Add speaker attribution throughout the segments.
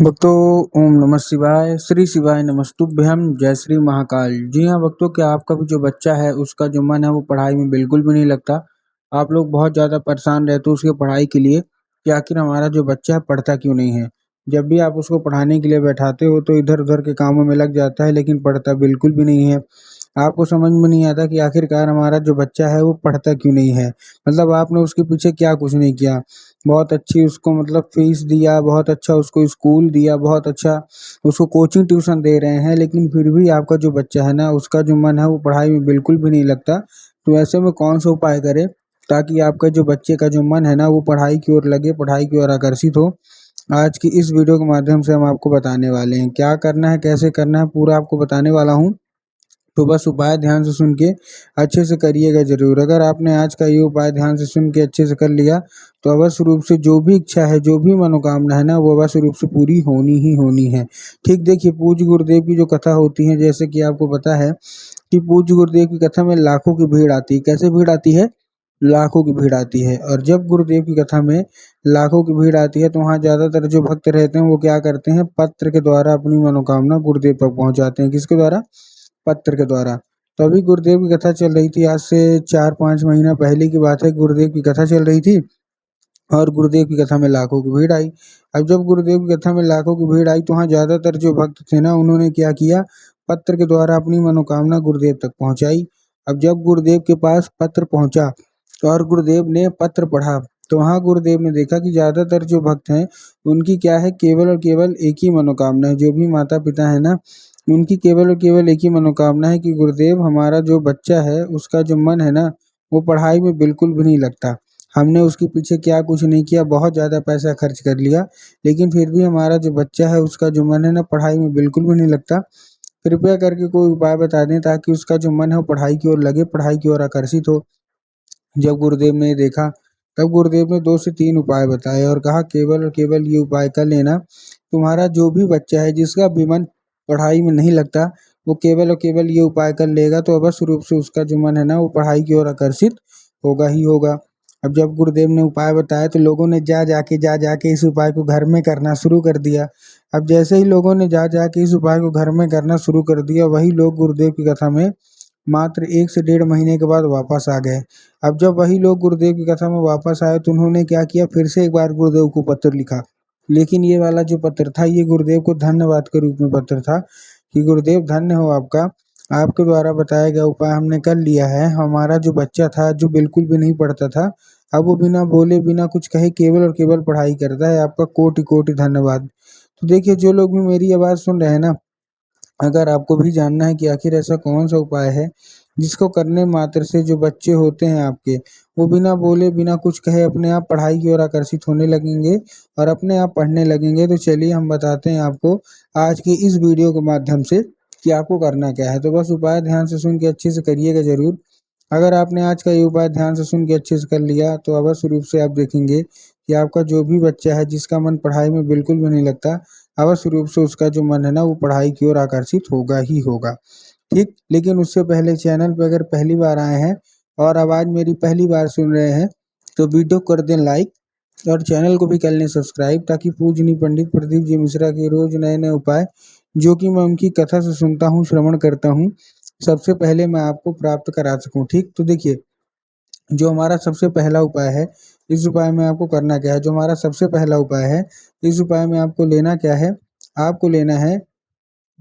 Speaker 1: भक्तों, ओम नमः शिवाय, श्री शिवाय नमस्तुभ्यम, जय श्री महाकाल। जी हाँ भक्तों, क्या आपका भी जो बच्चा है उसका जो मन है वो पढ़ाई में बिल्कुल भी नहीं लगता। आप लोग बहुत ज़्यादा परेशान रहते हो उसकी पढ़ाई के लिए कि आखिर हमारा जो बच्चा है पढ़ता क्यों नहीं है। जब भी आप उसको पढ़ाने के लिए बैठाते हो तो इधर उधर के कामों में लग जाता है, लेकिन पढ़ता बिल्कुल भी नहीं है। आपको समझ में नहीं आता कि आखिरकार हमारा जो बच्चा है वो पढ़ता क्यों नहीं है। मतलब आपने उसके पीछे क्या कुछ नहीं किया। बहुत अच्छी उसको मतलब फीस दिया, बहुत अच्छा उसको स्कूल दिया, बहुत अच्छा उसको कोचिंग ट्यूशन दे रहे हैं, लेकिन फिर भी आपका जो बच्चा है ना उसका जो मन है वो पढ़ाई में बिल्कुल भी नहीं लगता। तो ऐसे में कौन सा उपाय करें ताकि आपका जो बच्चे का जो मन है ना वो पढ़ाई की ओर लगे, पढ़ाई की ओर आकर्षित हो। आज की इस वीडियो के माध्यम से हम आपको बताने वाले हैं क्या करना है, कैसे करना है, पूरा आपको बताने वाला हूँ। तो बस उपाय ध्यान से सुन के अच्छे से करिएगा ज़रूर। अगर आपने आज का ये उपाय ध्यान से सुन के अच्छे से कर लिया तो अवश्य रूप से जो भी इच्छा है, जो भी मनोकामना है ना वो अवश्य रूप से पूरी होनी ही होनी है। ठीक देखिए, पूज्य गुरुदेव की जो कथा होती है, जैसे कि आपको पता है कि पूज्य गुरुदेव की कथा में लाखों की भीड़ आती है। कैसे भीड़ आती है? लाखों की भीड़ आती है। और जब गुरुदेव की कथा में लाखों की भीड़ आती है तो वहाँ ज़्यादातर जो भक्त रहते हैं वो क्या करते हैं, पत्र के द्वारा अपनी मनोकामना गुरुदेव तक पहुँचाते हैं। किसके द्वारा? पत्र के द्वारा। तो अभी गुरुदेव की कथा चल रही थी, आज से 4-5 महीना पहले की बात है। गुरुदेव की कथा चल रही थी और गुरुदेव की कथा में लाखों की भीड़ आई। अब जब गुरुदेव की कथा में लाखों की भीड़ आई तो वहाँ ज़्यादातर जो भक्त थे ना उन्होंने क्या किया, पत्र के द्वारा अपनी मनोकामना गुरुदेव तक पहुँचाई। अब जब गुरुदेव के पास पत्र पहुँचा और गुरुदेव ने पत्र पढ़ा तो वहाँ गुरुदेव ने देखा कि ज़्यादातर जो भक्त हैं उनकी क्या है, केवल और केवल एक ही मनोकामना है। जो भी माता पिता है ना उनकी केवल और केवल एक ही मनोकामना है कि गुरुदेव हमारा जो बच्चा है उसका जो मन है ना वो पढ़ाई में बिल्कुल भी नहीं लगता। हमने उसके पीछे क्या कुछ नहीं किया, बहुत ज़्यादा पैसा खर्च कर लिया, लेकिन फिर भी हमारा जो बच्चा है उसका जो मन है ना पढ़ाई में बिल्कुल भी नहीं लगता। कृपया करके कोई उपाय बता दें ताकि उसका जो मन है वो पढ़ाई की ओर लगे, पढ़ाई की ओर आकर्षित हो। जब गुरुदेव ने देखा तब गुरुदेव ने 2 से 3 उपाय बताए और कहा केवल और केवल ये उपाय कर लेना, तुम्हारा जो भी बच्चा है जिसका भी मन पढ़ाई में नहीं लगता वो केवल और केवल ये उपाय कर लेगा तो अवश्य रूप से उसका जो मन है ना वो पढ़ाई की ओर आकर्षित होगा ही होगा। अब जब गुरुदेव ने उपाय बताया तो लोगों ने जा जाके इस उपाय को घर में करना शुरू कर दिया। अब जैसे ही लोगों ने जा के इस उपाय को घर में करना शुरू कर दिया, वही लोग गुरुदेव की कथा में मात्र 1 से डेढ़ महीने के बाद वापस आ गए। अब जब वही लोग गुरुदेव की कथा में वापस आए तो उन्होंने क्या किया, फिर से एक बार गुरुदेव को पत्र लिखा। लेकिन ये वाला जो पत्र था ये गुरुदेव को धन्यवाद के रूप में पत्र था कि गुरुदेव धन्य हो आपका, आपके द्वारा बताया गया उपाय हमने कर लिया है। हमारा जो बच्चा था जो बिल्कुल भी नहीं पढ़ता था, अब वो बिना बोले बिना कुछ कहे केवल और केवल पढ़ाई करता है। आपका कोटि कोटि धन्यवाद। तो देखिए, जो लोग भी मेरी आवाज़ सुन रहे हैं ना, अगर आपको भी जानना है कि आखिर ऐसा कौन-सा उपाय है, जिसको करने मात्र से जो बच्चे होते हैं आपके, वो बिना बोले, बिना कुछ कहे अपने आप पढ़ाई की ओर आकर्षित होने लगेंगे और अपने आप पढ़ने लगेंगे। तो चलिए हम बताते हैं आपको आज की इस वीडियो के माध्यम से कि आपको करना क्या है। तो बस उपाय ध्यान से सुन के अच्छे से करिएगा ज़रूर। अगर आपने आज का ये उपाय ध्यान से सुन के अच्छे से कर लिया तो अवश्य रूप से आप देखेंगे कि आपका जो भी बच्चा है जिसका मन पढ़ाई में बिल्कुल भी नहीं लगता, अवश्य रूप से उसका जो मन है ना वो पढ़ाई की ओर आकर्षित होगा ही होगा। ठीक, लेकिन उससे पहले चैनल पे अगर पहली बार आए हैं और आवाज़ मेरी पहली बार सुन रहे हैं तो वीडियो कर दें लाइक और चैनल को भी कर लें सब्सक्राइब, ताकि पूजनीय पंडित प्रदीप जी मिश्रा के रोज नए नए उपाय जो कि मैं उनकी कथा से सुनता हूँ, श्रवण करता हूँ, सबसे पहले मैं आपको प्राप्त करा सकूँ। ठीक, तो देखिए, जो हमारा सबसे पहला उपाय है, इस उपाय में आपको करना क्या है। जो हमारा सबसे पहला उपाय है, इस उपाय में आपको लेना क्या है, आपको लेना है,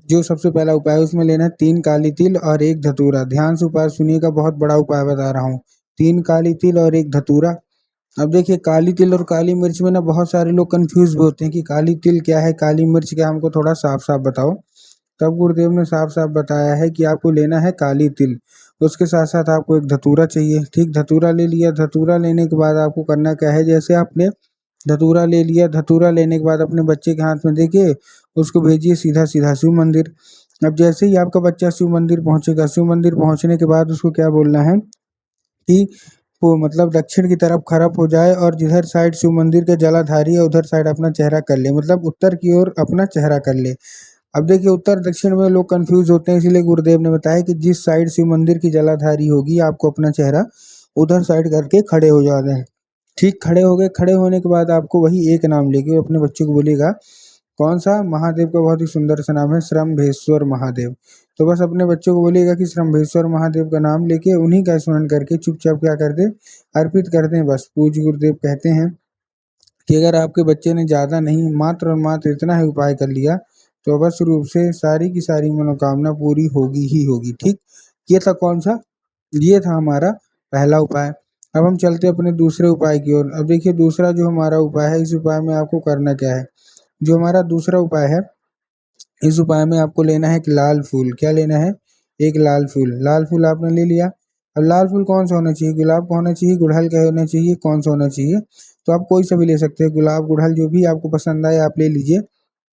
Speaker 1: जो सबसे पहला उपाय है उसमें लेना है 3 काली तिल और 1 धतूरा। ध्यान से उपाय सुनिएगा, बहुत बड़ा उपाय बता रहा हूँ। 3 काली तिल और 1 धतूरा। अब देखिए, काली तिल और काली मिर्च में ना बहुत सारे लोग कन्फ्यूज़ भी होते हैं कि काली तिल क्या है, काली मिर्च क्या है, हमको थोड़ा साफ-साफ बताओ। तब गुरुदेव ने साफ-साफ बताया है कि आपको लेना है काली तिल, उसके साथ-साथ आपको 1 धतूरा चाहिए। ठीक, धतूरा ले लिया, धतूरा लेने के बाद आपको करना क्या है, जैसे आपने धतूरा ले लिया, धतूरा लेने के बाद अपने बच्चे के हाथ में देके उसको भेजिए सीधा-सीधा शिव मंदिर। अब जैसे ही आपका बच्चा शिव मंदिर पहुँचेगा, शिव मंदिर पहुँचने के बाद उसको क्या बोलना है कि वो मतलब दक्षिण की तरफ खड़प हो जाए और जिधर साइड शिव मंदिर के जलाधारी है उधर साइड अपना चेहरा कर ले, मतलब उत्तर की ओर अपना चेहरा कर ले। अब देखिए, उत्तर दक्षिण में लोग कंफ्यूज होते हैं, इसीलिए गुरुदेव ने बताया कि जिस साइड शिव मंदिर की जलाधारी होगी आपको अपना चेहरा उधर साइड करके खड़े हो जाना है। ठीक, खड़े हो गए, खड़े होने के बाद आपको वही एक नाम लेके अपने बच्चे को बोलेगा कौन सा? महादेव का बहुत ही सुंदर सा नाम है, श्रम्भेश्वर महादेव। तो बस अपने बच्चों को बोलिएगा कि श्रम्भेश्वर महादेव का नाम लेके उन्हीं का स्मरण करके चुपचाप क्या कर दे, अर्पित कर दें बस। पूज्य गुरुदेव कहते हैं कि अगर आपके बच्चे ने ज़्यादा नहीं, मात्र और मात्र इतना ही उपाय कर लिया तो अवश्य रूप से सारी की सारी मनोकामना पूरी होगी ही होगी। ठीक, ये था कौन सा? ये था हमारा पहला उपाय। अब हम चलते अपने दूसरे उपाय की ओर। अब देखिए दूसरा जो हमारा उपाय है, इस उपाय में आपको करना क्या है? जो हमारा दूसरा उपाय है, इस उपाय में आपको लेना है एक लाल फूल। क्या लेना है? एक लाल फूल। लाल फूल आपने ले लिया। अब लाल फूल कौन सा होना चाहिए? गुलाब का होना चाहिए, गुड़हल का होना चाहिए, कौन सा होना चाहिए? तो आप कोई सा भी ले सकते हैं, गुलाब, गुड़हल, जो भी आपको पसंद आए आप ले लीजिए।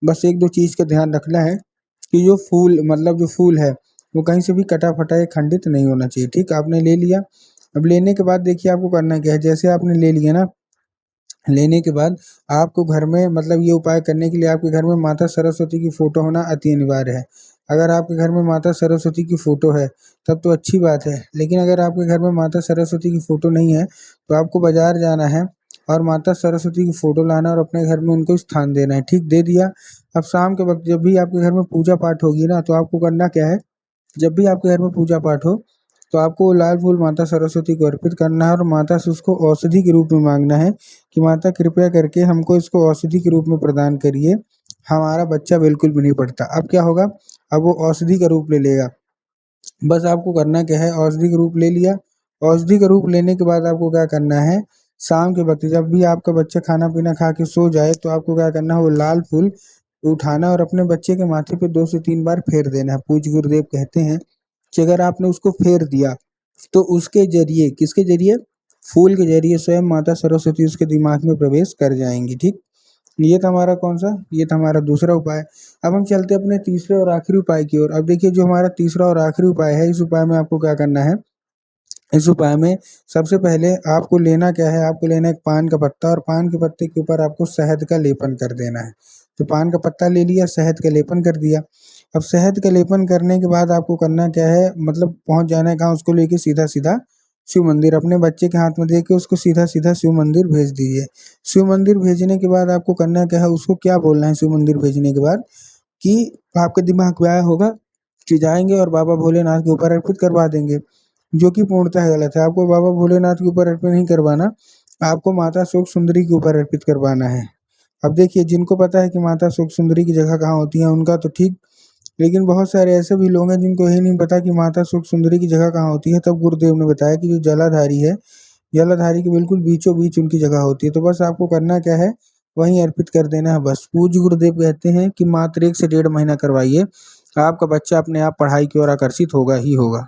Speaker 1: बस एक दो चीज़ का ध्यान रखना है कि जो फूल, मतलब जो फूल है वो कहीं से भी कटा फटा या खंडित नहीं होना चाहिए। ठीक, आपने ले लिया। अब लेने के बाद देखिए आपको करना क्या है। जैसे आपने ले लिया ना, लेने के बाद आपको घर में, मतलब ये उपाय करने के लिए आपके घर में माता सरस्वती की फ़ोटो होना अति अनिवार्य है। अगर आपके घर में माता सरस्वती की फ़ोटो है तब तो अच्छी बात है, लेकिन अगर आपके घर में माता सरस्वती की फ़ोटो नहीं है तो आपको बाज़ार जाना है और माता सरस्वती की फ़ोटो लाना और अपने घर में उनको स्थान देना है। ठीक, दे दिया। अब शाम के वक़्त जब भी आपके घर में पूजा पाठ होगी ना, तो आपको करना क्या है, जब भी आपके घर में पूजा पाठ हो तो आपको वो लाल फूल माता सरस्वती को अर्पित करना है और माता से उसको औषधि के रूप में मांगना है कि माता कृपया करके हमको इसको औषधि के रूप में प्रदान करिए, हमारा बच्चा बिल्कुल भी नहीं पढ़ता। अब क्या होगा, अब वो औषधि का रूप ले लेगा। बस आपको करना क्या है, औषधि का रूप ले लिया। औषधि का रूप लेने के बाद आपको क्या करना है, शाम के वक्त जब भी आपका बच्चा खाना पीना खा के सो जाए तो आपको क्या करना है, वो लाल फूल उठाना और अपने बच्चे के माथे पे 2 से 3 बार फेर देना है। पूज्य गुरुदेव कहते हैं कि अगर आपने उसको फेर दिया तो उसके ज़रिए, किसके ज़रिए? फूल के ज़रिए स्वयं माता सरस्वती उसके दिमाग में प्रवेश कर जाएँगी। ठीक? ये था हमारा कौन-सा? ये था हमारा दूसरा उपाय। अब हम चलते हैं अपने तीसरे और आखिरी उपाय की ओर। अब देखिए जो हमारा तीसरा और आखिरी उपाय है, इस उपाय में आपको क्या करना है, इस उपाय में सबसे पहले आपको लेना क्या है, आपको लेना है एक पान का पत्ता और पान के पत्ते के ऊपर आपको शहद का लेपन कर देना है। तो पान का पत्ता ले लिया, शहद का लेपन कर दिया। अब शहद का लेपन करने के बाद आपको करना क्या है, मतलब पहुँच जाना है कहाँ, उसको लेके सीधा-सीधा शिव मंदिर, अपने बच्चे के हाथ में दे के उसको सीधा-सीधा शिव मंदिर भेज दीजिए। शिव मंदिर भेजने के बाद आपको करना क्या है, उसको क्या बोलना है शिव मंदिर भेजने के बाद, कि आपके दिमाग में आया होगा कि जाएँगे और बाबा भोलेनाथ के ऊपर अर्पित करवा देंगे, जो कि पूर्णतः गलत है। आपको बाबा भोलेनाथ के ऊपर अर्पित नहीं करवाना, आपको माता शोक सुंदरी के ऊपर अर्पित करवाना है। अब देखिए जिनको पता है कि माता शोक सुंदरी की जगह कहाँ होती है उनका तो ठीक, लेकिन बहुत सारे ऐसे भी लोग हैं जिनको यही नहीं पता कि माता शोक सुंदरी की जगह कहाँ होती है। तब गुरुदेव ने बताया कि जो जलाधारी है, जलाधारी के बिल्कुल बीचों बीच उनकी जगह होती है। तो बस आपको करना क्या है, वहीं अर्पित कर देना है बस। पूज्य गुरुदेव कहते हैं कि मात्र 1 से डेढ़ महीना करवाइए, आपका बच्चा अपने आप पढ़ाई की ओर आकर्षित होगा ही होगा।